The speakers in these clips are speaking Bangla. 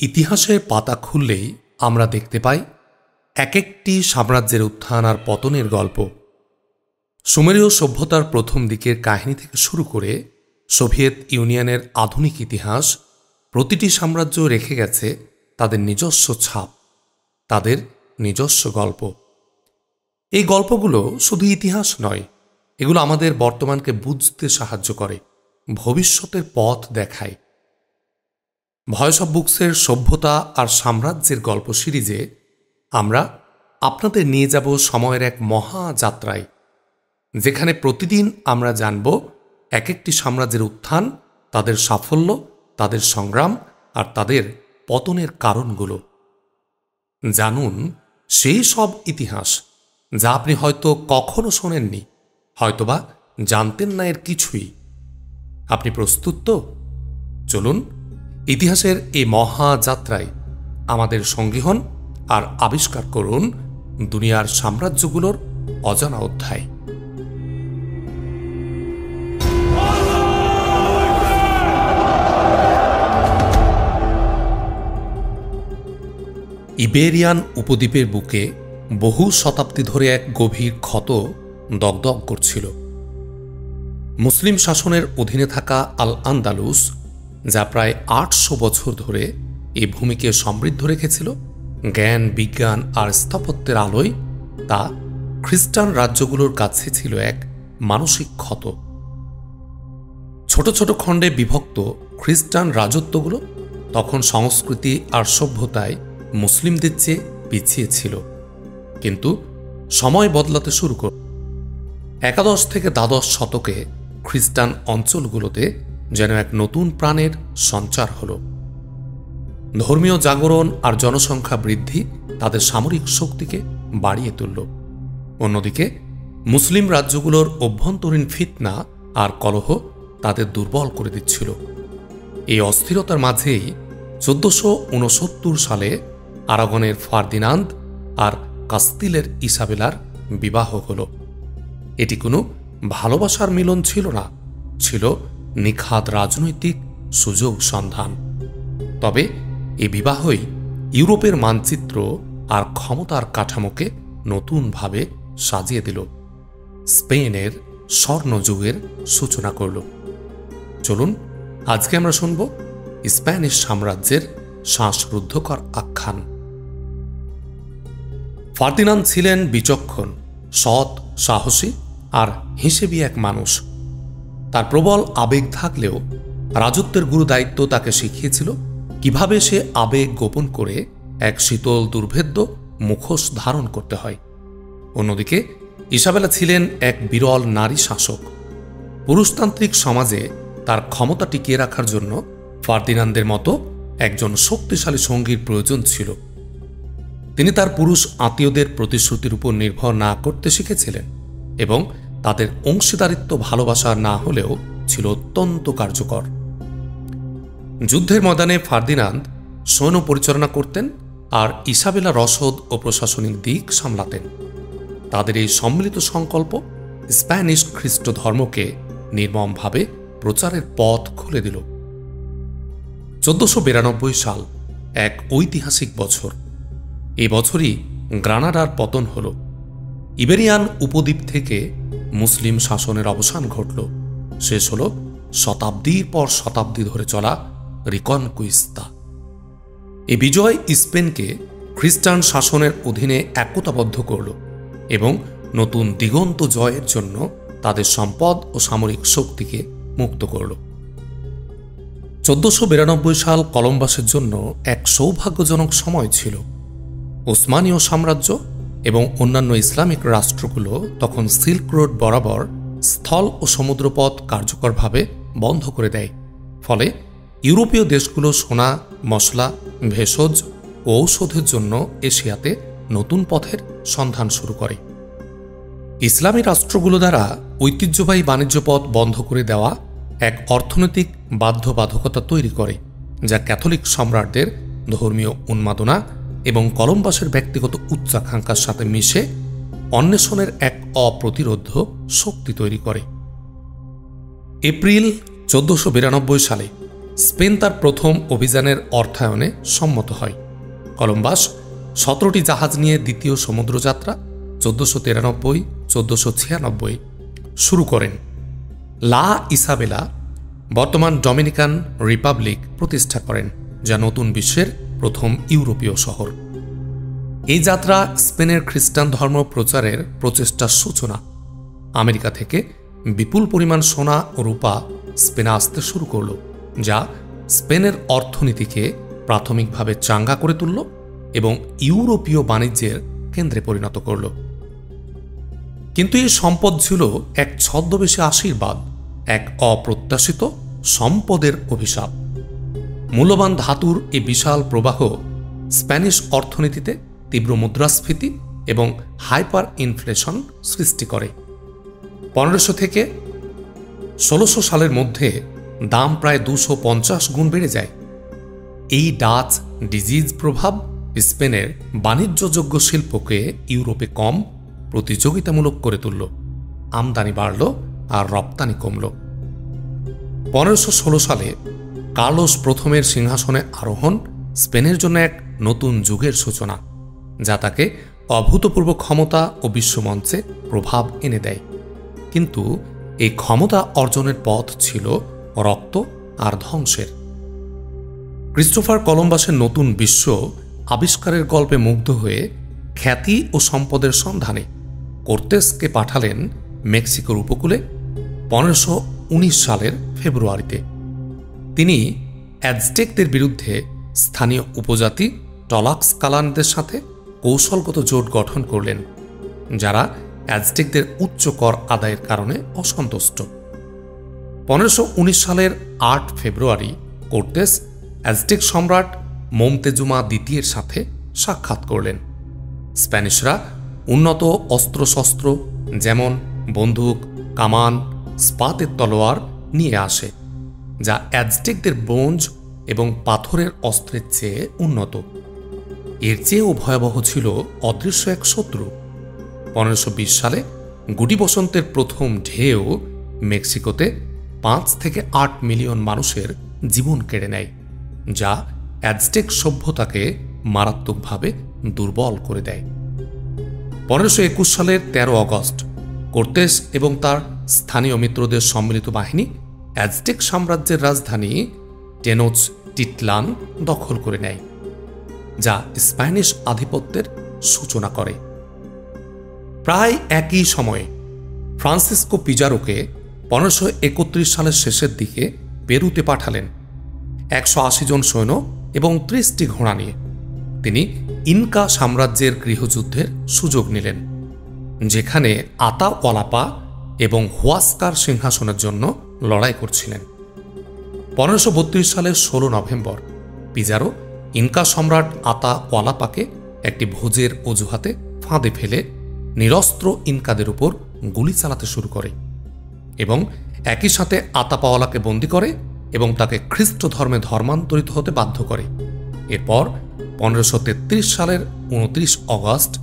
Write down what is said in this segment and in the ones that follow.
ইতিহাসের পাতা খুললেই আমরা দেখতে পাই এক একটি সাম্রাজ্যের উত্থান আর পতনের গল্প। সুমেরীয় সভ্যতার প্রথম দিকের কাহিনী থেকে শুরু করে সোভিয়েত ইউনিয়নের আধুনিক ইতিহাস, প্রতিটি সাম্রাজ্য রেখে গেছে তাদের নিজস্ব ছাপ, তাদের নিজস্ব গল্প। এই গল্পগুলো শুধু ইতিহাস নয়, এগুলো আমাদের বর্তমানকে বুঝতে সাহায্য করে, ভবিষ্যতের পথ দেখায়। ভয়েস অব বুকসের সভ্যতা আর সাম্রাজ্যের গল্প সিরিজে আমরা আপনাদের নিয়ে যাব সময়ের এক মহা যাত্রায়, যেখানে প্রতিদিন আমরা জানব এক একটি সাম্রাজ্যের উত্থান, তাদের সাফল্য, তাদের সংগ্রাম আর তাদের পতনের কারণগুলো। জানুন সেই সব ইতিহাস যা আপনি হয়তো কখনো শোনেননি, হয়তোবা জানতেন না এর কিছুই। আপনি প্রস্তুত তো? চলুন ইতিহাসের এই মহাযাত্রায় আমাদের সঙ্গী হন আর আবিষ্কার করুন দুনিয়ার সাম্রাজ্যগুলোর অজানা অধ্যায়। ইবেরিয়ান উপদ্বীপের বুকে বহু শতাব্দী ধরে এক গভীর ক্ষত দগদগ করছিল। মুসলিম শাসনের অধীনে থাকা আল আন্দালুস, যা প্রায় ৮০০ বছর ধরে এই ভূমিকে সমৃদ্ধ রেখেছিল জ্ঞান, বিজ্ঞান আর স্থাপত্যের আলোয়, তা খ্রিস্টান রাজ্যগুলোর কাছে ছিল এক মানসিক ক্ষত। ছোট ছোট খণ্ডে বিভক্ত খ্রিস্টান রাজত্বগুলো তখন সংস্কৃতি আর সভ্যতায় মুসলিমদের চেয়ে পিছিয়ে ছিল। কিন্তু সময় বদলাতে শুরু করল। একাদশ থেকে দ্বাদশ শতকে খ্রিস্টান অঞ্চলগুলোতে যেন এক নতুন প্রাণের সঞ্চার হল। ধর্মীয় জাগরণ আর জনসংখ্যা বৃদ্ধি তাদের সামরিক শক্তিকে বাড়িয়ে তুলল। অন্যদিকে মুসলিম রাজ্যগুলোর অভ্যন্তরীণ ফিতনা আর কলহ তাদের দুর্বল করে দিচ্ছিল। এই অস্থিরতার মাঝেই ১৪৬৯ সালে আরাগনের ফার্দিনান্দ আর কাস্তিলের ইসাবেলার বিবাহ হল। এটি কোনো ভালোবাসার মিলন ছিল না, ছিল নিখাদ রাজনৈতিক সুযোগ সন্ধান। তবে এই বিবাহই ইউরোপের মানচিত্র আর ক্ষমতার কাঠামোকে নতুনভাবে সাজিয়ে দিল, স্পেনের স্বর্ণযুগের সূচনা করল। চলুন আজকে আমরা শুনব স্প্যানিশ সাম্রাজ্যের শ্বাসরুদ্ধকর আখ্যান। ফার্দিনান্দ ছিলেন বিচক্ষণ, সৎ, সাহসী আর হিসেবি এক মানুষ। তার প্রবল আবেগ থাকলেও রাজত্বের গুরু দায়িত্ব তাকে শিখিয়েছিল কিভাবে সে আবেগ গোপন করে এক শীতল দুর্ভেদ্য মুখোশ ধারণ করতে হয়। অন্যদিকে ইসাবেলা ছিলেন এক বিরল নারী শাসক। পুরুষতান্ত্রিক সমাজে তার ক্ষমতা টিকিয়ে রাখার জন্য ফার্দিনান্দের মতো একজন শক্তিশালী সঙ্গীর প্রয়োজন ছিল। তিনি তার পুরুষ আত্মীয়দের প্রতিশ্রুতির উপর নির্ভর না করতে শিখেছিলেন এবং তাদের অংশীদারিত্ব ভালোবাসা না হলেও ছিল অত্যন্ত কার্যকর। যুদ্ধের ময়দানে ফার্দিনান্দ সৈন্য পরিচালনা করতেন আর ইসাবেলা রসদ ও প্রশাসনিক দিক সামলাতেন। তাদের এই সম্মিলিত সংকল্প স্প্যানিশ খ্রিস্ট ধর্মকে নির্মমভাবে প্রচারের পথ খুলে দিল। ১৪৯২ সাল এক ঐতিহাসিক বছর। এই বছরই গ্রানাডার পতন হল। ইবেরিয়ান উপদ্বীপ থেকে মুসলিম শাসনের অবসান ঘটল। শেষ হল শতাব্দীর পর শতাব্দী ধরে চলা রিকনকুইস্তা। এই বিজয় স্পেনকে খ্রিস্টান শাসনের অধীনে একতাবদ্ধ করল এবং নতুন দিগন্ত জয়ের জন্য তাদের সম্পদ ও সামরিক শক্তিকে মুক্ত করল। ১৪৯২ সাল কলম্বাসের জন্য এক সৌভাগ্যজনক সময় ছিল। ওসমানীয় সাম্রাজ্য এবং অন্যান্য ইসলামিক রাষ্ট্রগুলো তখন সিল্ক রোড বরাবর স্থল ও সমুদ্রপথ কার্যকরভাবে বন্ধ করে দেয়। ফলে ইউরোপীয় দেশগুলো সোনা, মশলা, ভেষজ ও ঔষধের জন্য এশিয়াতে নতুন পথের সন্ধান শুরু করে। ইসলামী রাষ্ট্রগুলো দ্বারা ঐতিহ্যবাহী বাণিজ্য পথ বন্ধ করে দেওয়া এক অর্থনৈতিক বাধ্যবাধকতা তৈরি করে, যা ক্যাথলিক সম্রাটদের ধর্মীয় উন্মাদনা এবং কলম্বাসের ব্যক্তিগত উচ্চাকাঙ্ক্ষার সাথে মিশে অন্বেষণের এক অপ্রতিরোধ্য শক্তি তৈরি করে। এপ্রিল ১৪৯২ সালে স্পেন তার প্রথম অভিযানের অর্থায়নে সম্মত হয়। কলম্বাস 17টি জাহাজ নিয়ে দ্বিতীয় সমুদ্রযাত্রা 1493-1496 শুরু করেন। লা ইসাবেলা বর্তমান ডমিনিকান রিপাবলিক প্রতিষ্ঠা করেন, যা নতুন বিশ্বের প্রথম ইউরোপীয় শহর। এই যাত্রা স্পেনের খ্রিস্টান ধর্ম প্রচারের প্রচেষ্টার সূচনা। আমেরিকা থেকে বিপুল পরিমাণ সোনা ও রূপা স্পেনে আসতে শুরু করল, যা স্পেনের অর্থনীতিকে প্রাথমিকভাবে চাঙ্গা করে তুলল এবং ইউরোপীয় বাণিজ্যের কেন্দ্রে পরিণত করল। কিন্তু এই সম্পদ ছিল এক ছদ্মবেশী আশীর্বাদ, এক অপ্রত্যাশিত সম্পদের অভিশাপ। মূল্যবান ধাতুর এই বিশাল প্রবাহ স্প্যানিশ অর্থনীতিতে তীব্র মুদ্রাস্ফীতি এবং হাইপার ইনফ্লেশন সৃষ্টি করে। 1500 থেকে 1600 সালের মধ্যে দাম প্রায় 250 গুণ বেড়ে যায়। এই ডাচ ডিজিজ প্রভাব স্পেনের বাণিজ্যযোগ্য শিল্পকে ইউরোপে কম প্রতিযোগিতামূলক করে তুলল। আমদানি বাড়ল আর রপ্তানি কমল। 1516 সালে কার্লোস প্রথমের সিংহাসনে আরোহণ স্পেনের জন্য এক নতুন যুগের সূচনা, যা তাকে অভূতপূর্ব ক্ষমতা ও বিশ্বমঞ্চে প্রভাব এনে দেয়। কিন্তু এই ক্ষমতা অর্জনের পথ ছিল রক্ত আর ধ্বংসের। ক্রিস্টোফার কলম্বাসের নতুন বিশ্ব আবিষ্কারের গল্পে মুগ্ধ হয়ে খ্যাতি ও সম্পদের সন্ধানে কর্তেসকে পাঠালেন মেক্সিকোর উপকূলে 1519 সালের ফেব্রুয়ারিতে। তিনি অ্যাজটেকদের বিরুদ্ধে স্থানীয় উপজাতি টলাক্সকালানদের সাথে কৌশলগত জোট গঠন করলেন, যারা অ্যাজটেকদের উচ্চ কর আদায়ের কারণে অসন্তুষ্ট। 1519 সালের 8 ফেব্রুয়ারি কর্তেস অ্যাজটেক সম্রাট মোমতেজুমা দ্বিতীয়ের সাথে সাক্ষাৎ করলেন। স্প্যানিশরা উন্নত অস্ত্রশস্ত্র যেমন বন্দুক, কামান, স্পাতের তলোয়ার নিয়ে আসে, যা অ্যাজটেকদের ব্রোঞ্জ এবং পাথরের অস্ত্রের চেয়ে উন্নত। এর চেয়েও ভয়াবহ ছিল অদৃশ্য এক শত্রু। 1520 সালে গুটি বসন্তের প্রথম ঢেউ মেক্সিকোতে 5 থেকে 8 মিলিয়ন মানুষের জীবন কেড়ে নেয়, যা অ্যাজটেক সভ্যতাকে মারাত্মকভাবে দুর্বল করে দেয়। 1521 সালের 13 অগস্ট কর্তেস এবং তার স্থানীয় মিত্রদের সম্মিলিত বাহিনী অ্যাজটেক সাম্রাজ্যের রাজধানী টেনোচটিটলান দখল করে নেয়, যা স্প্যানিশ আধিপত্যের সূচনা করে। প্রায় একই সময়ে ফ্রান্সিসকো পিজারোকে 1531 সালের শেষের দিকে পেরুতে পাঠালেন 180 জন সৈন্য এবং 30টি ঘোড়া নিয়ে। তিনি ইনকা সাম্রাজ্যের গৃহযুদ্ধের সুযোগ নিলেন, যেখানে আতাওয়ালাপা এবং হুয়াস্কার সিংহাসনের জন্য লড়াই করছিলেন। 1532 সালের 16 নভেম্বর পিজারো ইনকা সম্রাট আতাওয়ালাপাকে একটি ভোজের অজুহাতে ফাঁদে ফেলে নিরস্ত্র ইনকাদের উপর গুলি চালাতে শুরু করে এবং একই সাথে আতাপাওয়ালাকে বন্দী করে এবং তাকে খ্রিস্ট ধর্মে ধর্মান্তরিত হতে বাধ্য করে। এরপর 1533 সালের 29 অগস্ট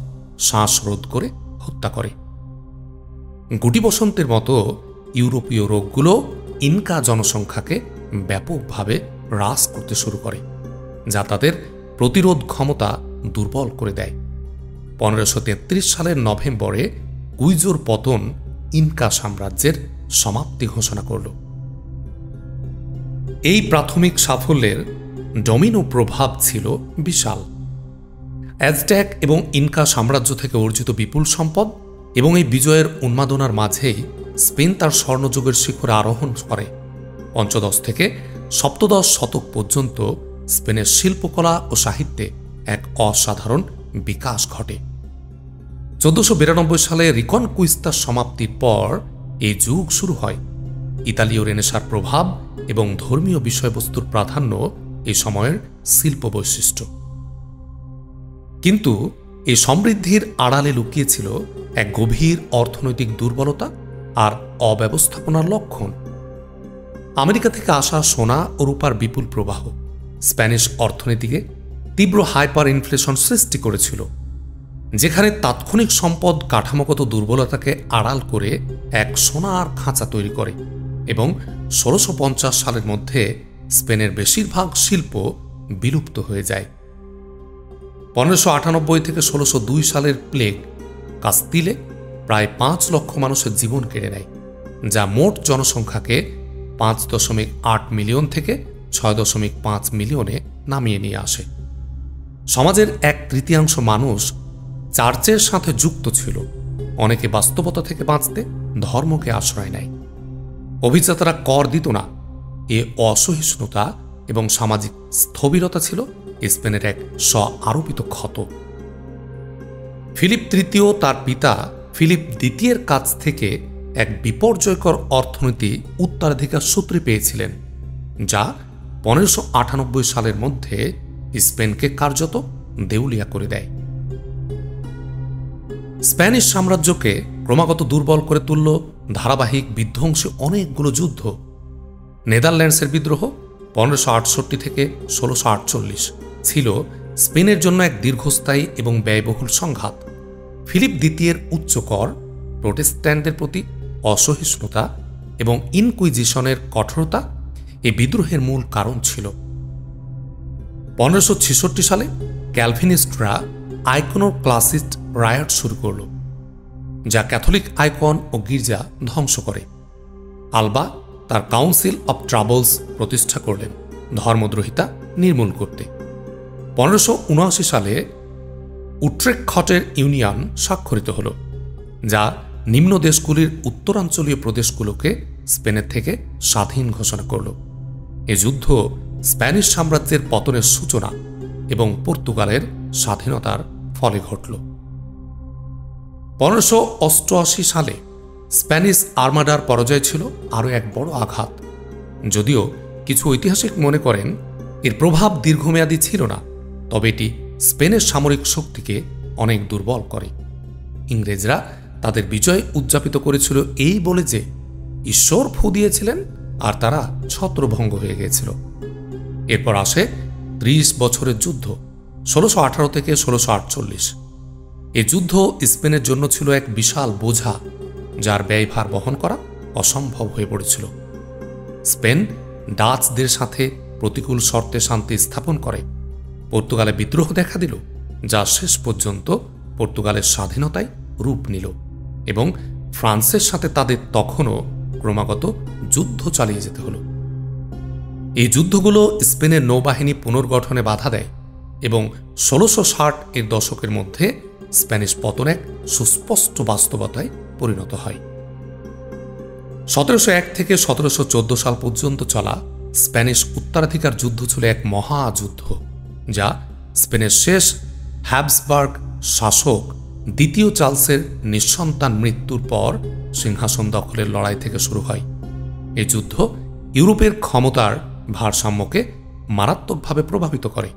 শ্বাসরোধ করে হত্যা করে। গুটি বসন্তের মতো ইউরোপীয় রোগগুলো ইনকা জনসংখ্যাকে ব্যাপকভাবে হ্রাস করতে শুরু করে, যা তাদের প্রতিরোধ ক্ষমতা দুর্বল করে দেয়। 1533 সালের নভেম্বরে কুইজোর পতন ইনকা সাম্রাজ্যের সমাপ্তি ঘোষণা করল। এই প্রাথমিক সাফল্যের ডমিনো প্রভাব ছিল বিশাল। অ্যাজটেক এবং ইনকা সাম্রাজ্য থেকে অর্জিত বিপুল সম্পদ এবং এই বিজয়ের উন্মাদনার মাঝেই স্পেন তার স্বর্ণযুগের শিখরে আরোহণ করে। পঞ্চদশ থেকে সপ্তদশ শতক পর্যন্ত স্পেনের শিল্পকলা ও সাহিত্যে এক অসাধারণ বিকাশ ঘটে। 1492 সালে রিকনকুইস্তার সমাপ্তির পর এই যুগ শুরু হয়। ইতালীয় রেনেসার প্রভাব এবং ধর্মীয় বিষয়বস্তুর প্রাধান্য এই সময়ের শিল্প বৈশিষ্ট্য। কিন্তু এই সমৃদ্ধির আড়ালে লুকিয়েছিল এক গভীর অর্থনৈতিক দুর্বলতা আর অব্যবস্থাপনার লক্ষণ। আমেরিকা থেকে আসা সোনা ও রূপার বিপুল প্রবাহ স্প্যানিশ অর্থনীতিকে তীব্র হাইপার ইনফ্লেশন সৃষ্টি করেছিল, যেখানে তাৎক্ষণিক সম্পদ কাঠামোগত দুর্বলতাকে আড়াল করে এক সোনার খাঁচা তৈরি করে এবং 1650 সালের মধ্যে স্পেনের বেশিরভাগ শিল্প বিলুপ্ত হয়ে যায়। 1598 থেকে 1602 সালের প্লেগ কাস্তিলে প্রায় 5 লক্ষ মানুষের জীবন কেড়ে নেয়, যা মোট জনসংখ্যাকে 5.8 মিলিয়ন থেকে 6.5 মিলিয়নে নামিয়ে নিয়ে আসে। সমাজের 1/3 মানুষ চার্চের সাথে যুক্ত ছিল। অনেকে বাস্তবতা থেকে বাঁচতে ধর্মকে আশ্রয় নেয়। অভিজাতরা কর দিত না। এ অসহিষ্ণুতা এবং সামাজিক স্থবিরতা ছিল স্পেনের এক স্ব-আরোপিত ক্ষত। ফিলিপ তৃতীয় তার পিতা ফিলিপ দ্বিতীয়ের কাছ থেকে এক বিপর্যয়কর অর্থনীতি উত্তরাধিকার সূত্রে পেয়েছিলেন, যা 1598 সালের মধ্যে স্পেনকে কার্যত দেউলিয়া করে দেয়। স্প্যানিশ সাম্রাজ্যকে ক্রমাগত দুর্বল করে তুলল ধারাবাহিক বিধ্বংসী অনেকগুলো যুদ্ধ। নেদারল্যান্ডসের বিদ্রোহ 1568 থেকে 1648 ছিল স্পেনের জন্য এক দীর্ঘস্থায়ী এবং ব্যয়বহুল সংঘাত। ফিলিপ দ্বিতীয়ের উচ্চ কর, প্রোটেস্ট্যান্টদের প্রতি অসহিষ্ণুতা এবং ইনকুইজিশনের কঠোরতা এই বিদ্রোহের মূল কারণ ছিল। 1566 সালে ক্যালভিনিস্টরা আইকনোক্লাসিস্ট রায়ট শুরু করল, যা ক্যাথলিক আইকন ও গির্জা ধ্বংস করে। আলবা তার কাউন্সিল অব ট্রাবলস প্রতিষ্ঠা করলেন ধর্মদ্রোহিতা নির্মূল করতে। 1579 সালে উট্রেখটের ইউনিয়ন স্বাক্ষরিত হল, যা নিম্ন দেশগুলির উত্তরাঞ্চলীয় প্রদেশগুলোকে স্পেনের থেকে স্বাধীন ঘোষণা করল। এ যুদ্ধ স্প্যানিশ সাম্রাজ্যের পতনের সূচনা এবং পর্তুগালের স্বাধীনতার ফলে ঘটল। 1588 সালে স্প্যানিশ আর্মাডার পরাজয় ছিল আরও এক বড় আঘাত। যদিও কিছু ঐতিহাসিক মনে করেন এর প্রভাব দীর্ঘমেয়াদী ছিল না, তবে এটি স্পেনের সামরিক শক্তিকে অনেক দুর্বল করে। ইংরেজরা তাদের বিজয় উদযাপিত করেছিল এই বলে যে ঈশ্বর ফু দিয়েছিলেন আর তারা ছত্রভঙ্গ হয়ে গিয়েছিল। এরপর আসে 30 বছরের যুদ্ধ 1618 থেকে 1648। এ যুদ্ধ স্পেনের জন্য ছিল এক বিশাল বোঝা, যার ব্যয়ভার বহন করা অসম্ভব হয়ে পড়েছিল। স্পেন ডাচদের সাথে প্রতিকূল শর্তে শান্তি স্থাপন করে। পর্তুগালে বিদ্রোহ দেখা দিল, যা শেষ পর্যন্ত পর্তুগালের স্বাধীনতায় রূপ নিল এবং ফ্রান্সের সাথে তাদের তখনও ক্রমাগত যুদ্ধ চালিয়ে যেতে হল। এই যুদ্ধগুলো স্পেনের নৌবাহিনী পুনর্গঠনে বাধা দেয় এবং 1660 এর দশকের মধ্যে স্প্যানিশ পতন এক সুস্পষ্ট বাস্তবতায় পরিণত হয়। 1701 থেকে 1714 সাল পর্যন্ত চলা স্প্যানিশ উত্তরাধিকার যুদ্ধ ছিল এক মহাযুদ্ধ, যা স্পেনের শেষ হ্যাবসবার্গ শাসক দ্বিতীয় চার্লসের নিঃসন্তান মৃত্যুর পর সিংহাসন দখলের লড়াই থেকে শুরু হয়। এই যুদ্ধ ইউরোপের ক্ষমতার ভারসাম্যকে মারাত্মকভাবে প্রভাবিত করে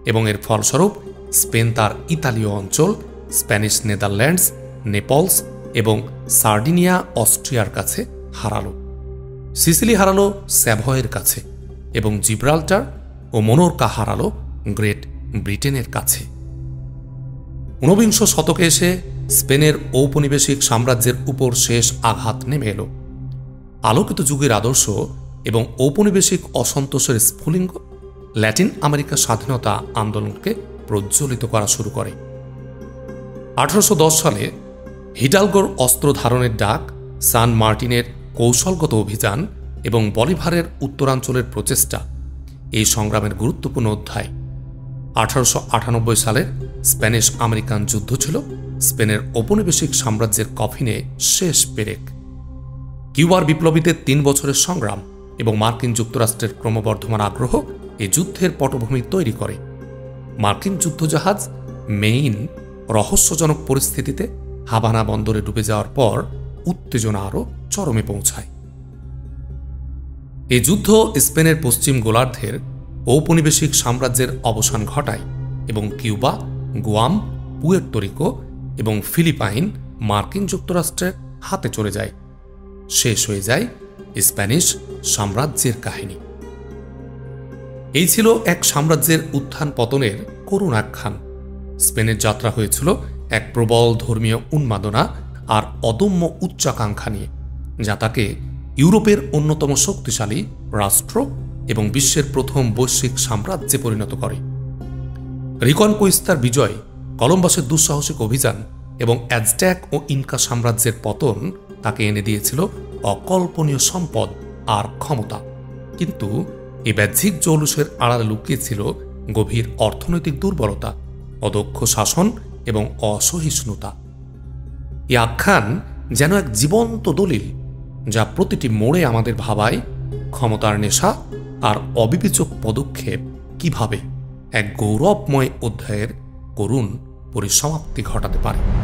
এবং এর ফলস্বরূপ স্পেন তার ইতালীয় অঞ্চল, স্প্যানিশ নেদারল্যান্ডস, নেপলস এবং সার্ডিনিয়া অস্ট্রিয়ার কাছে হারালো। সিসিলি হারালো স্যাভয়ের কাছে এবং জিব্রাল্টার ও মোনোরকা হারালো গ্রেট ব্রিটেনের কাছে। 19 শতকে এসে স্পেনের ঔপনিবেশিক সাম্রাজ্যের উপর শেষ আঘাত নেমে এলো। আলোকিত যুগের আদর্শ এবং ঔপনিবেশিক অসন্তোষের স্ফুলিঙ্গ ল্যাটিন আমেরিকার স্বাধীনতা আন্দোলনকে প্রজ্বলিত করা শুরু করে। 1810 সালে হিডালগোর অস্ত্র ধারণের ডাক, সান মার্টিনের কৌশলগত অভিযান এবং বলিভারের উত্তরাঞ্চলের প্রচেষ্টা এই সংগ্রামের গুরুত্বপূর্ণ অধ্যায়। 1898 সালের স্প্যানিশ আমেরিকান যুদ্ধ ছিল স্পেনের ঔপনিবেশিক সাম্রাজ্যের কফিনে শেষ পেরেক। কিউবার বিপ্লবীদের 3 বছরের সংগ্রাম এবং মার্কিন যুক্তরাষ্ট্রের ক্রমবর্ধমান আগ্রহ এই যুদ্ধের পটভূমি তৈরি করে। মার্কিন যুদ্ধজাহাজ মেইন রহস্যজনক পরিস্থিতিতে হাভানা বন্দরে ডুবে যাওয়ার পর উত্তেজনা আরও চরমে পৌঁছায়। এই যুদ্ধ স্পেনের পশ্চিম গোলার্ধের ঔপনিবেশিক সাম্রাজ্যের অবসান ঘটায় এবং কিউবা, গুয়াম, পুয়ের্তো রিকো এবং ফিলিপাইন মার্কিন যুক্তরাষ্ট্রের হাতে চলে যায়। শেষ হয়ে যায় স্প্যানিশ সাম্রাজ্যের কাহিনী। এই ছিল এক সাম্রাজ্যের উত্থান পতনের করুণ আখ্যান। স্পেনের যাত্রা হয়েছিল এক প্রবল ধর্মীয় উন্মাদনা আর অদম্য উচ্চাকাঙ্ক্ষা নিয়ে, যা তাকে ইউরোপের অন্যতম শক্তিশালী রাষ্ট্র এবং বিশ্বের প্রথম বৈশ্বিক সাম্রাজ্যে পরিণত করে। রিকনকুইস্তার বিজয়, কলম্বাসের দুঃসাহসিক অভিযান এবং অ্যাজট্যাক ও ইনকা সাম্রাজ্যের পতন তাকে এনে দিয়েছিল অকল্পনীয় সম্পদ আর ক্ষমতা। কিন্তু এই বাহ্যিক জৌলুসের আড়ালে লুকিয়েছিল গভীর অর্থনৈতিক দুর্বলতা, অদক্ষ শাসন এবং অসহিষ্ণুতা। এই আখ্যান যেন এক জীবন্ত দলিল, যা প্রতিটি মোড়ে আমাদের ভাবায় ক্ষমতার নেশা আর অবিবেচক পদক্ষেপ কিভাবে এক গৌরবময় অধ্যায়ের করুণ পরিসমাপ্তি ঘটাতে পারে।